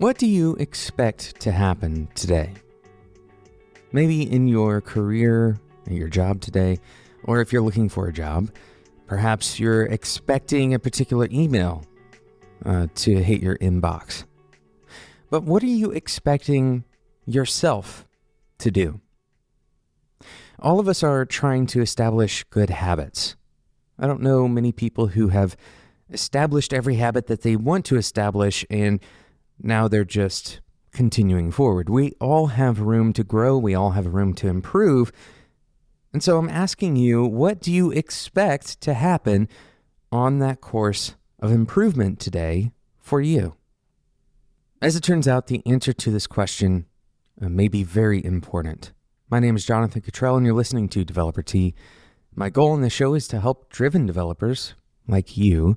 What do you expect to happen today? Maybe in your career, your job today, or if you're looking for a job, perhaps you're expecting a particular email to hit your inbox. But what are you expecting yourself to do? All of us are trying to establish good habits. I don't know many people who have established every habit that they want to establish, and now they're just continuing forward. We all have room to grow. We all have room to improve. And so I'm asking you, what do you expect to happen on that course of improvement today for you? As it turns out, the answer to this question may be very important. My name is Jonathan Cottrell, and you're listening to Developer Tea. My goal in this show is to help driven developers like you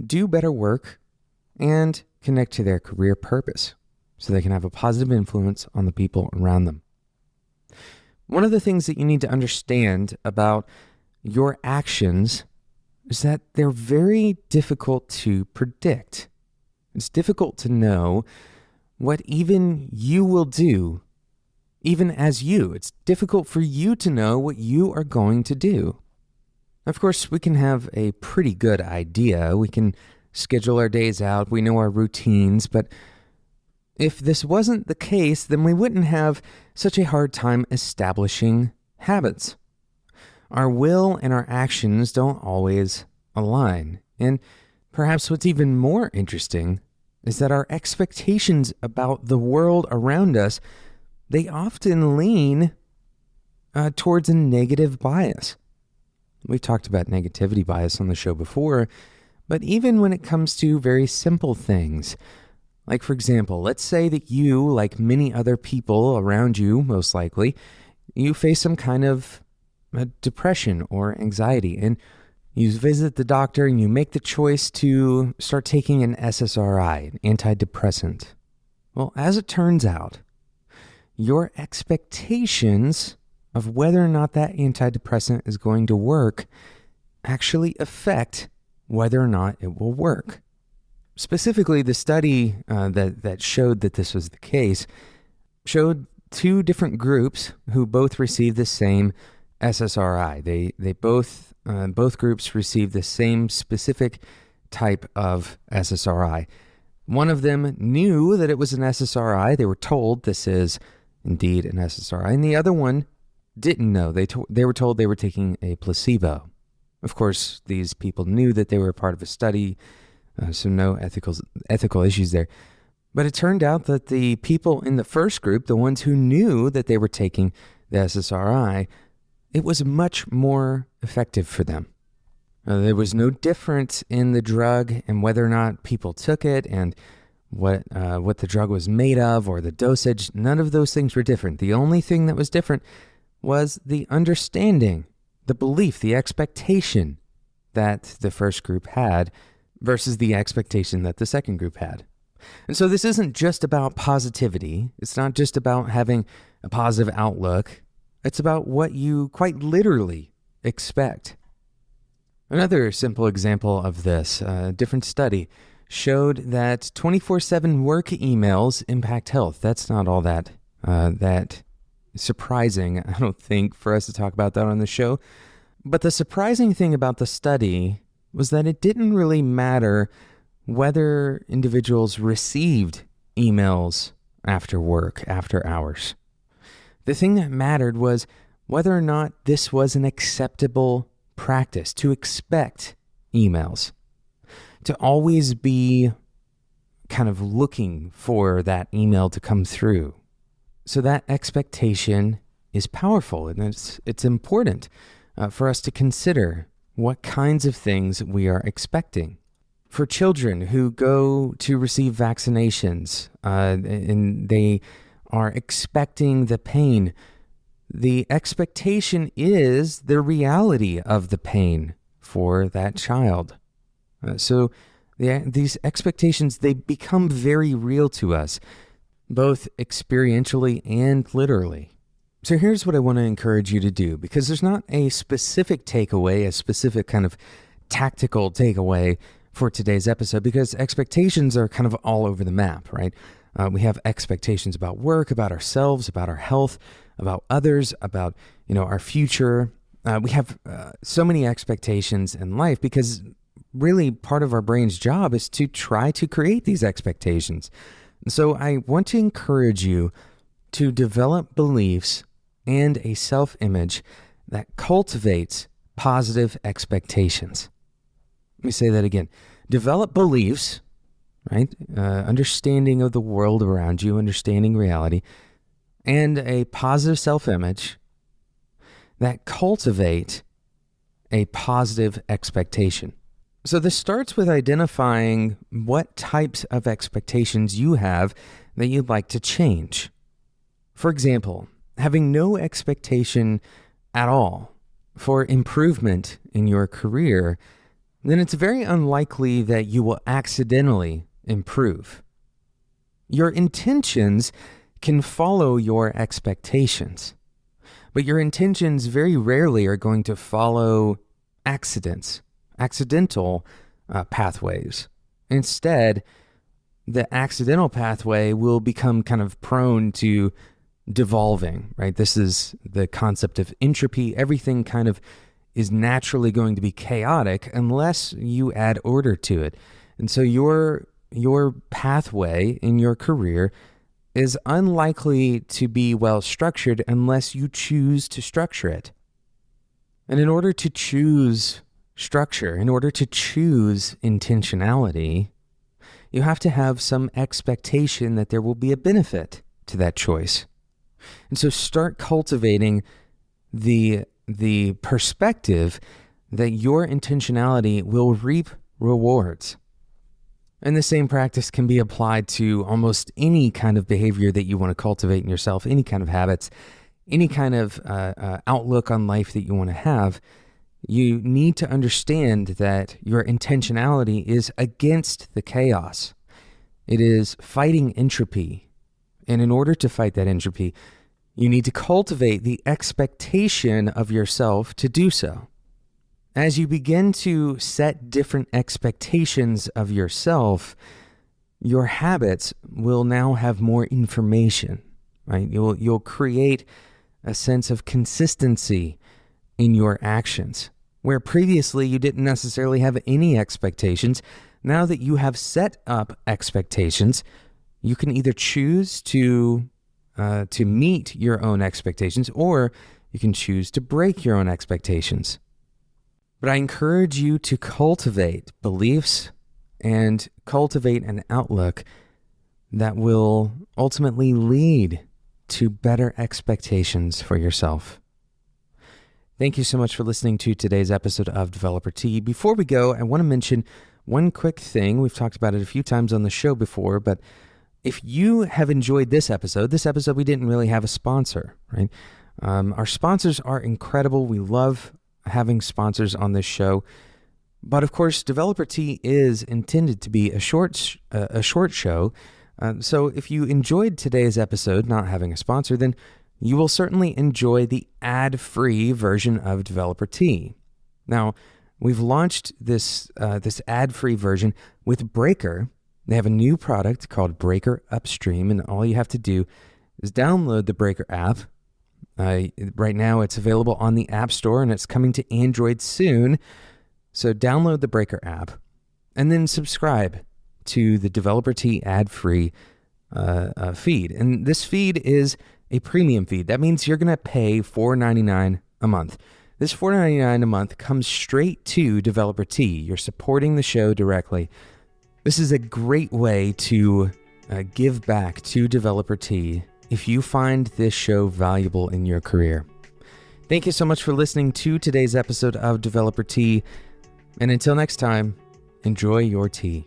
do better work and connect to their career purpose so they can have a positive influence on the people around them. One of the things that you need to understand about your actions is that they're very difficult to predict. It's difficult to know what even you will do, even as you. It's difficult for you to know what you are going to do. Of course, we can have a pretty good idea. We can schedule our days out. We know our routines, but if this wasn't the case, then we wouldn't have such a hard time establishing habits. Our will and our actions don't always align. And perhaps what's even more interesting is that our expectations about the world around us, they often lean towards a negative bias. We've talked about negativity bias on the show before, but even when it comes to very simple things, like, for example, let's say that you, like many other people around you, most likely, you face some kind of depression or anxiety, and you visit the doctor and you make the choice to start taking an SSRI, an antidepressant. Well, as it turns out, your expectations of whether or not that antidepressant is going to work actually affect whether or not it will work. Specifically, the study that showed that this was the case showed two different groups who both received the same SSRI. They both groups received the same specific type of SSRI. One of them knew that it was an SSRI. They were told this is indeed an SSRI, and the other one didn't know. They were told they were taking a placebo. Of course, these people knew that they were part of a study, so no ethical issues there. But it turned out that the people in the first group, the ones who knew that they were taking the SSRI, it was much more effective for them. There was no difference in the drug and whether or not people took it and what the drug was made of or the dosage. None of those things were different. The only thing that was different was the understanding, the belief, the expectation that the first group had versus the expectation that the second group had. And so this isn't just about positivity. It's not just about having a positive outlook. It's about what you quite literally expect. Another simple example of this, a different study, showed that 24/7 work emails impact health. That's not all that surprising, I don't think, for us to talk about that on the show. But the surprising thing about the study was that it didn't really matter whether individuals received emails after work, after hours. The thing that mattered was whether or not this was an acceptable practice to expect emails, to always be kind of looking for that email to come through. So that expectation is powerful, and it's important for us to consider what kinds of things we are expecting. For children who go to receive vaccinations and they are expecting the pain, the expectation is the reality of the pain for that child. So these expectations, they become very real to us, both experientially and literally. So here's what I want to encourage you to do, because there's not a specific takeaway, a specific kind of tactical takeaway for today's episode, because expectations are kind of all over the map, right? We have expectations about work, about ourselves, about our health, about others, about, our future. We have so many expectations in life because really part of our brain's job is to try to create these expectations. So I want to encourage you to develop beliefs and a self-image that cultivates positive expectations. Let me say that again. Develop beliefs, right? Understanding of the world around you, understanding reality, and a positive self-image that cultivate a positive expectation. So this starts with identifying what types of expectations you have that you'd like to change. For example, having no expectation at all for improvement in your career, then it's very unlikely that you will accidentally improve. Your intentions can follow your expectations, but your intentions very rarely are going to follow accidental pathways. Instead, the accidental pathway will become kind of prone to devolving, right? This is the concept of entropy. Everything kind of is naturally going to be chaotic unless you add order to it. And so your pathway in your career is unlikely to be well structured unless you choose to structure it. And in order to choose structure, in order to choose intentionality, you have to have some expectation that there will be a benefit to that choice. And so start cultivating the perspective that your intentionality will reap rewards. And the same practice can be applied to almost any kind of behavior that you want to cultivate in yourself, any kind of habits, any kind of outlook on life that you want to have. You need to understand that your intentionality is against the chaos. It is fighting entropy. And in order to fight that entropy, you need to cultivate the expectation of yourself to do so. As you begin to set different expectations of yourself, your habits will now have more information, right? You'll create a sense of consistency in your actions, where previously you didn't necessarily have any expectations. Now that you have set up expectations, you can either choose to meet your own expectations, or you can choose to break your own expectations. But I encourage you to cultivate beliefs and cultivate an outlook that will ultimately lead to better expectations for yourself. Thank you so much for listening to today's episode of Developer Tea. Before we go, I want to mention one quick thing. We've talked about it a few times on the show before, but if you have enjoyed this episode we didn't really have a sponsor, right? Our sponsors are incredible. We love having sponsors on this show. But of course, Developer Tea is intended to be a short show. So if you enjoyed today's episode not having a sponsor, then you will certainly enjoy the ad-free version of Developer Tea. Now, we've launched this ad-free version with Breaker. They have a new product called Breaker Upstream, and all you have to do is download the Breaker app. Right now, it's available on the App Store, and it's coming to Android soon. So download the Breaker app, and then subscribe to the Developer Tea ad-free feed. And this feed is a premium feed. That means you're going to pay $4.99 a month. This $4.99 a month comes straight to Developer Tea. You're supporting the show directly. This is a great way to give back to Developer Tea if you find this show valuable in your career. Thank you so much for listening to today's episode of Developer Tea. And until next time, enjoy your tea.